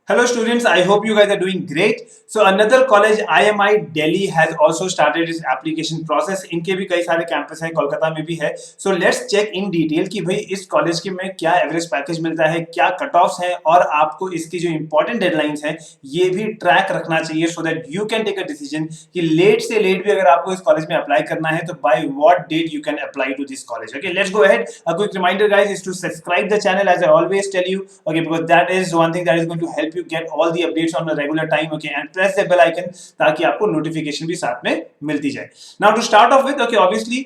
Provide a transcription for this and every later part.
Hello students, I hope you guys are doing great. So another college IMI Delhi has also started its application process. इनके भी कई सारे campus हैं, कोलकाता में भी है. So let's check in detail कि भाई इस कॉलेज के में क्या एवरेज पैकेज मिलता है, क्या कट ऑफ्स हैं और आपको इसकी जो इंपॉर्टेंट डेडलाइंस हैं ये भी ट्रैक रखना चाहिए so that you can take a decision कि लेट से लेट भी अगर आपको इस कॉलेज में अप्लाई करना है तो by what date you can apply to this college. Okay, let's go ahead. A quick reminder guys is to subscribe the channel as I always tell you. Okay, because that is one thing that is going to help you get all the updates on a regular time. Okay, and press the bell icon ताकि आपको notification भी साथ में मिलती जाए. Now to start off with, okay, obviously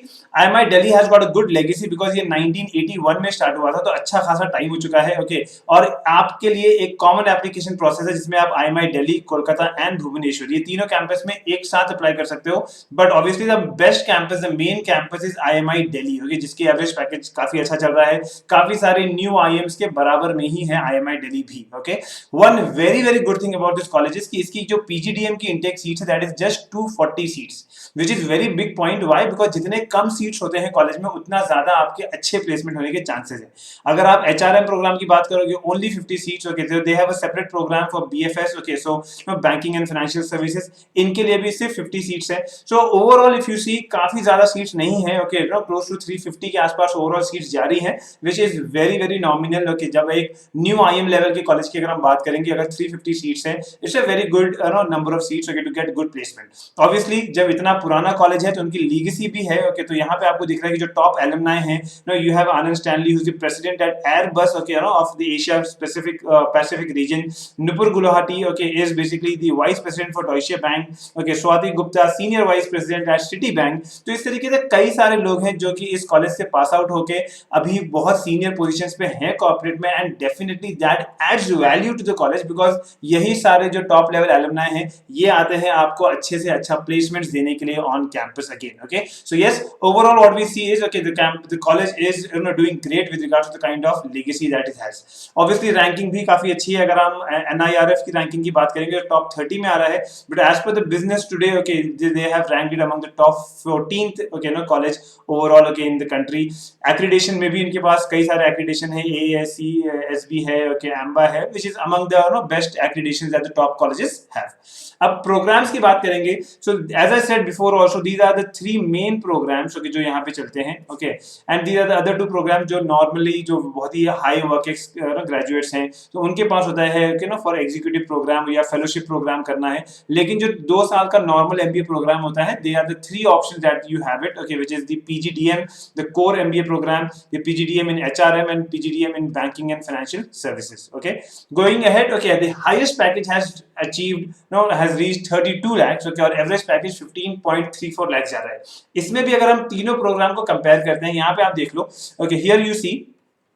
IMI Delhi has got a good legacy because ये 1981 में start हुआ था तो अच्छा खासा टाइम हो चुका है. ओके, और आपके लिए एक कॉमन एप्लीकेशन प्रोसेस है जिसमें आप IMI Delhi, Kolkata and Bhubaneswar ये तीनों कैंपस में एक साथ अप्लाई कर सकते हो. But obviously the best campus, the main campus is IMI Delhi. Okay, जिसकी एवरेज पैकेज काफी अच्छा चल रहा है, काफी सारे न्यू IIMs के बराबर में ही है IMI Delhi भी. Okay, one very good thing about this college की इसकी जो PGDM की इंटेक सीट्स है that is just 240 seats, which is very big point. Why? Because जितने कम सीट्स होते हैं कॉलेज में उतना ज्यादा आपके अच्छे प्लेसमेंट होने के चांसेस है. अगर आप HRM प्रोग्राम की बात करोगे only 50 seats. Okay, they have a separate programme for BFS. Okay, so banking and financial services, इनके लिए भी सिर्फ 50 सीट्स है. So overall if you see काफी ज्यादा सीट्स नहीं है. ओके, क्लोज टू 350 के आसपास ओवरऑल सीट्स जारी हैं, which is very nominal. Okay, जब एक न्यू IIM लेवल के कॉलेज की अगर हम बात करेंगे, अगर 350 सीट्स है, it's a very good number of seats. Okay, to get good placement. Obviously जब इतना पुराना कॉलेज है तो उनकी लीगेसी भी है. ओके, तो यहाँ पे आपको दिख रहा है कि जो टॉप एलुमनाई हैं, you have Anand Stanley who is the president at Airbus. Okay, of the Asia Pacific region. Nupur Gulati, okay, is basically the vice president for Deutsche Bank. Okay, Swati Gupta senior vice president at Citibank. तो इस तरीके से कई सारे लोग हैं जो कि इस कॉलेज से पास आउट होके अभी बहुत सीनियर पोजीशंस पे हैं कॉर्पोरेट में, and definitely that adds value to the college because यही सारे जो टॉप लेवल एलुमनाई हैं ये आते हैं आपको अच्छे से अच्छा प्लेसमेंट्स देने के लिए on campus again. Okay, so yes, overall what we see is okay the college is doing great with regards to the kind of legacy that it has. Obviously ranking भी काफी अच्छी है. अगर हम NIRF की रैंकिंग की बात करेंगे तो टॉप 30 में आ रहा है. But as per the Business Today, okay, they have ranked among the top 14th okay college overall okay in the country. Accreditation में भी इनके पास कई सारे एक्रीडेशन है, AASC, SB है, ओके, AMBA है, which is among the best accreditations that the top colleges have. अब programmes की बात करेंगे. So as I said before also these are the 3 main programmes okay जो यहाँ पे चलते हैं. Okay, and these are the other 2 programmes जो नॉर्मली जो बहुत ही हाई वर्क ग्रेजुएट्स हैं तो उनके पास होता है कि फॉर एग्जीक्यूटिव प्रोग्राम या फेलोशिप प्रोग्राम करना है. लेकिन जो 2 साल का नॉर्मल MBA प्रोग्राम होता है, they are the 3 options that you have it. Okay, which is the PGDM, the core MBA program, the PGDM in HRM and PGDM in banking and financial services. Okay, going ahead, okay, the highest package has achieved has reached 32 lakhs. Okay, और average package 15.34 lakhs जा रहा है. इसमें भी अगर हम तीनों programme को कंपेयर करते हैं, यहाँ पे आप देख लो. Okay, here you see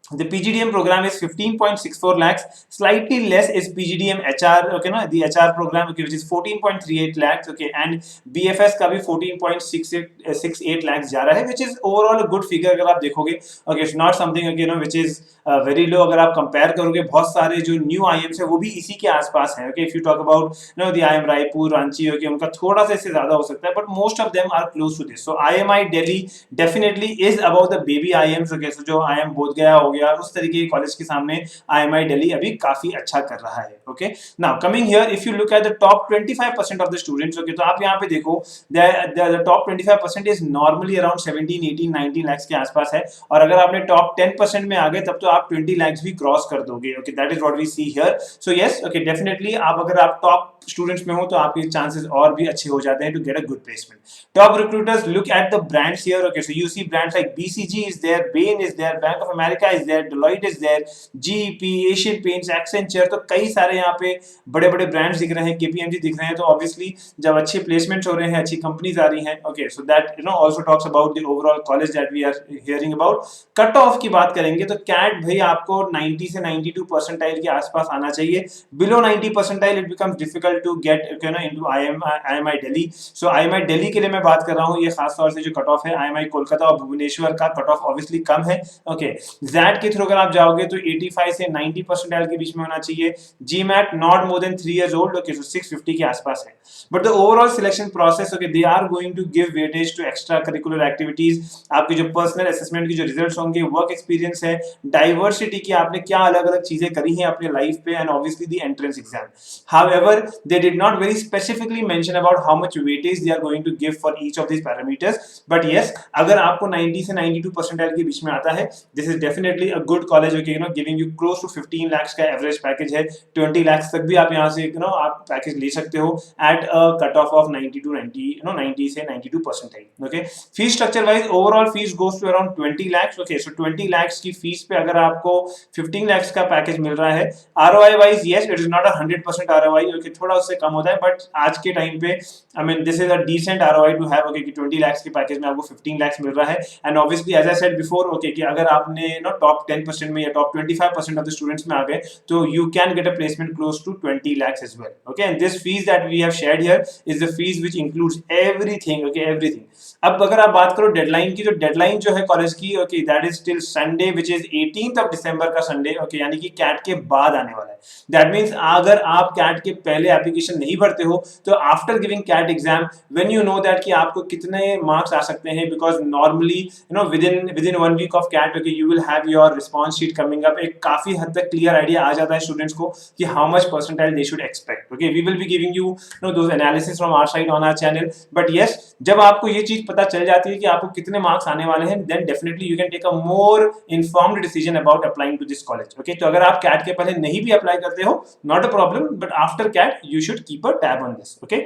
the PGDM program is 15.64 lakhs, slightly less is PGDM HR. Okay, the HR program, okay, which is 14.38 lakhs. Okay, and BFS का भी 14.68 lakhs जा रहा है, which is overall a good figure अगर आप देखोगे. Okay, it's not something okay, which is very low. अगर आप कंपेयर करोगे बहुत सारे जो न्यू IIMs है वो भी इसी के आसपास है. Okay, if you talk about the IIM Raipur, Ranchi, okay, उनका थोड़ा सा इससे ज्यादा हो सकता है, but most of them are close to this. So IMI Delhi definitely is above the baby IIMs. Okay, so जो IIM बोधगया हो गया उस तरीके के कॉलेज के सामने IMI Delhi अभी काफी अच्छा कर रहा है. Okay, now coming here if you look at the top 25% of the students. Okay, तो आप यहाँ पे देखो the top 25% is normally around 17, 18, 19 lakhs के आसपास है. और अगर आपने टॉप 10% में आ गए तब तो आप 20 lakhs भी क्रॉस कर दोगे. Okay, that is what we see here. So yes, okay, definitely आप अगर आप टॉप स्टूडेंट्स में हो तो आपके चांसेस और भी अच्छे हो जाते हैं to get a good placement. Top recruiters look at the brands here. Okay, so you see brands like BCG is there, Bain is there, Bank of America is there, Deloitte is there, GEP, Asian Paints, Accenture. तो कई सारे यहाँ पे बड़े बड़े brands दिख रहे हैं, KPMG दिख रहे हैं. तो ऑब्वियसली जब अच्छे प्लेसमेंट्स हो रहे हैं, अच्छी कंपनीज आ रही हैं. Okay, so that also talks about the overall college that we are hearing about. Cut off की बात करेंगे तो कैट भाई आपको 90 से 92 परसेंटाइल के आसपास आना चाहिए. Below 90 percentile it becomes difficult to get into IMI Delhi. So IMI Delhi के लिए मैं बात कर रहा हूँ, ये खास तौर से जो कट ऑफ है IMI कोलकाता और भुवनेश्वर का कट ऑफ ऑब्वियसली कम है. ओके, दैट कैट के थ्रू अगर आप जाओगे तो 85 से 90 परसेंटाइल के बीच में होना चाहिए, GMAT not more than 3 years old, okay, so 650 के आसपास है। But the overall selection process, okay, they are going to give weightage to extra curricular activities, आपके जो पर्सनल असेसमेंट की जो रिजल्ट्स होंगे, वर्क एक्सपीरियंस है, डाइवर्सिटी की आपने क्या अलग अलग चीजें करी हैं अपने लाइफ पे, and obviously the entrance exam. However they did not very specifically mention about how much weightage they are going to give for each of this parameters, but yes, अगर आपको 90 से 92 परसेंटाइल के बीच में आता है, this is definitely a good college, okay, you know, giving you close to 15 lakhs का average package है, 20 lakhs तक भी आप यहाँ से, यू नो, आप पैकेज ले सकते हो at a cut off 90 to 90, you know, 90 से 92 percentile, okay. Fees structure wise overall fees goes to around 20 lakhs, okay, so 20 lakhs की फीस पे अगर आपको 15 lakhs का पैकेज मिल रहा है, ROI wise yes, it is not a 100% ROI, okay, थोड़ा उससे कम होता है, बट आज के टाइम पे I mean this is a decent ROI to have, okay, कि 20 lakhs के पैकेज में आपको 15 lakhs मिल रहा है, and obviously as I said before, okay, कि अगर आपने नो टॉप 10% में या टॉप 25% ऑफ द स्टूडेंट्स में आ गए, तो you can get a placement close to 20 lakhs as well, okay, and this fees that we have shared here is the fees which includes everything, okay, everything. अब अगर आप बात करो deadline की, तो डेडलाइन जो है कॉलेज की, okay, that is till Sunday which is 18th of December का संडे, ओके, यानी कि कैट के बाद आने वाला है। दैट मीन्स अगर आप कैट के पहले एप्लीकेशन नहीं भरते हो, तो after giving CAT exam when you know that कि आपको कितने मार्क्स आ सकते हैं, because normally you know within 1 week of CAT, okay, you will have your response sheet coming up, एक काफी हद तक क्लियर आइडिया आ जाता है स्टूडेंट्स को कि how much percentile they should expect, okay, we will be giving you know those analysis from our side on our channel, but yes, जब आपको ये चीज पता चल जाती है कि आपको कितने मार्क्स आने वाले हैं, then definitely you can take a more informed decision about applying to this college, okay. तो अगर आप कैट के पहले नहीं भी अप्लाई करते हो, not a problem, but after CAT you should keep a tab on this, okay.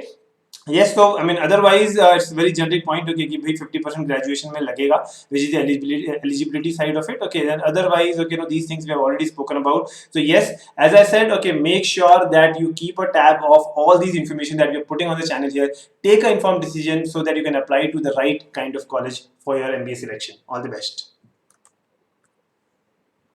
Yes, so I mean, otherwise it's a very generic point, okay, कि भाई 50% graduation में लगेगा, which is the eligibility side of it, okay. Then otherwise, okay, you know, these things we have already spoken about. So yes, as I said, okay, make sure that you keep a tab of all these information that we are putting on the channel here. Take an informed decision so that you can apply to the right kind of college for your MBA selection. All the best.